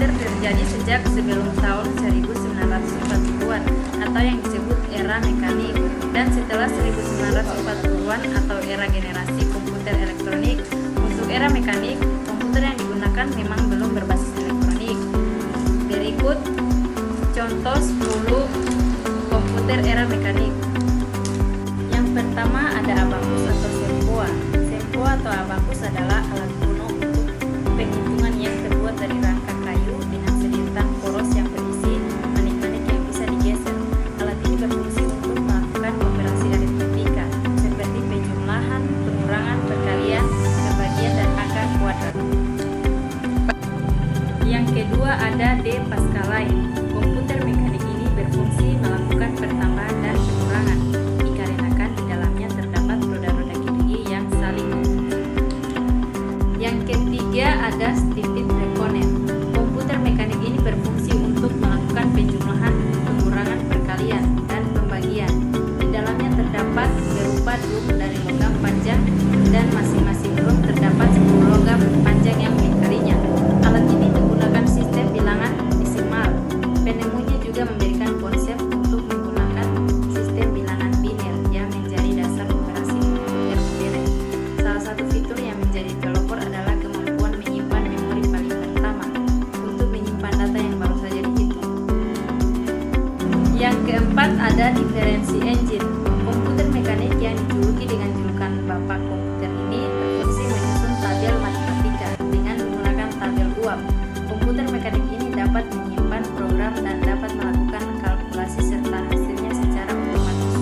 komputer terjadi sejak sebelum tahun 1940-an atau yang disebut era mekanik, dan setelah 1940-an atau era generasi komputer elektronik. Untuk era mekanik, komputer yang digunakan memang belum berbasis elektronik. Berikut contoh 10 komputer era mekanik. Yang pertama ada abacus atau sempoa. Sempoa atau abacus adalah alat kuno untuk penghitungan yang terbuat dari rangka kayu dengan seditan poros yang berisi manik-manik yang bisa digeser. Alat ini berfungsi untuk melakukan operasi aritmetika seperti penjumlahan, pengurangan, perkalian, pembagian, dan angka kuadrat. Yang kedua ada De Pascalai. Komputer mekanik ini berfungsi melakukan pertambahan dan pengurangan dikarenakan di dalamnya terdapat roda-roda gerigi yang saling mengukur. Yang ketiga ada Stephen Reconen. Komputer mekanik ini berfungsi untuk melakukan penjumlahan, pengurangan, perkalian, dan pembagian. Di dalamnya terdapat berupa drum dari logam panjang dan masing-masing drum terdapat 10 logam panjang yang melingkarinya. Alat ini menggunakan sistem bilangan desimal. Penemunya juga memberikan konsep untuk menggunakan sistem bilangan biner yang menjadi dasar operasi komputer modern. Salah satu fitur yang menjadi pelopor adalah kemampuan menyimpan memori paling pertama untuk menyimpan data yang baru saja dihitung. Yang keempat ada difference engine. Komputer mekanik yang dijuluki dengan julukan Bapak Komputer ini berfungsi menyusun tabel matematika dengan menggunakan tabel uap. Komputer mekanik ini dapat menyimpan program dan dapat melakukan kalkulasi serta hasilnya secara otomatis.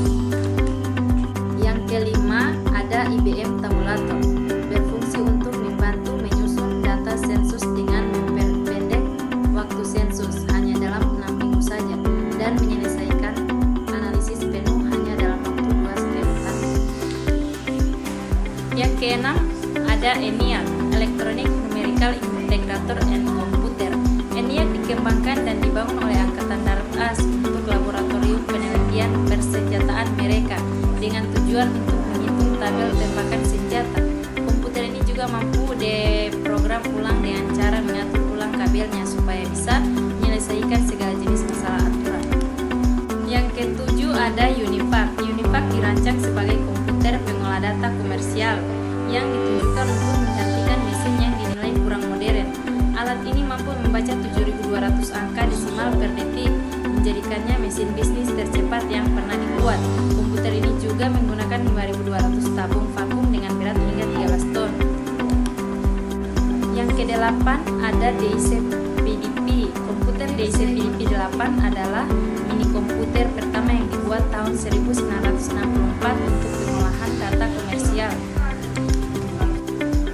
Yang kelima ada IBM Tabulator. Berfungsi untuk membantu menyusun data sensus dengan memperpendek waktu sensus hanya dalam 6 minggu saja dan menyelesaikan analisis penuh hanya dalam waktu 2,5 tahun. Yang keenam ada ENIAC, Electronic Numerical Integrator and Computer. ENIAC dikembangkan dan dibangun oleh Angkatan Darat AS untuk laboratorium penelitian persenjataan mereka dengan tujuan untuk menghitung tabel tembakan senjata. Komputer ini juga mampu diprogram ulang dengan cara mengatur ulang kabelnya supaya bisa menyelesaikan segala jenis masalah aturan. Yang ketujuh ada UNIVAC. UNIVAC dirancang sebagai komputer pengolah data komersial yang ditujukan untuk menggantikan mesin yang dinilai kurang modern. Alat ini mampu membaca 7.200 angka desimal per detik, menjadikannya mesin bisnis tercepat yang pernah dibuat. Komputer ini juga menggunakan 5.200 tabung vakum dengan berat hingga 13 ton. Yang kedelapan ada DIC PDP. Komputer DIC PDP 8 adalah mini komputer pertama yang dibuat tahun 1964 untuk pengolahan data komersial.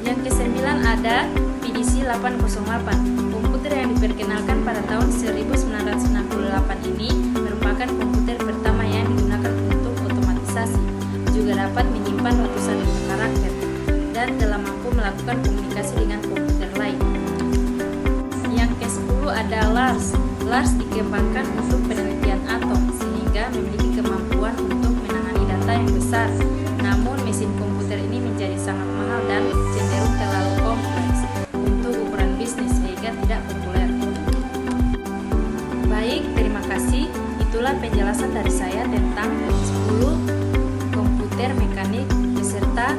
Yang kesembilan ada PDC 808. Komputer yang diperkenalkan pada tahun 1968 ini merupakan komputer pertama yang digunakan untuk otomatisasi. Juga dapat menyimpan ratusan ribu karakter dan telah mampu melakukan komunikasi dengan komputer lain. Yang ke-10 ada LARS. LARS dikembangkan untuk penelitian atom sehingga memiliki kemampuan untuk menangani data yang besar. Namun mesin komputer ini menjadi sangat mahal dan cenderung terlalu kompleks untuk ukuran bisnis sehingga tidak populer. Baik, terima kasih. Itulah penjelasan dari saya tentang 10 komputer mekanik beserta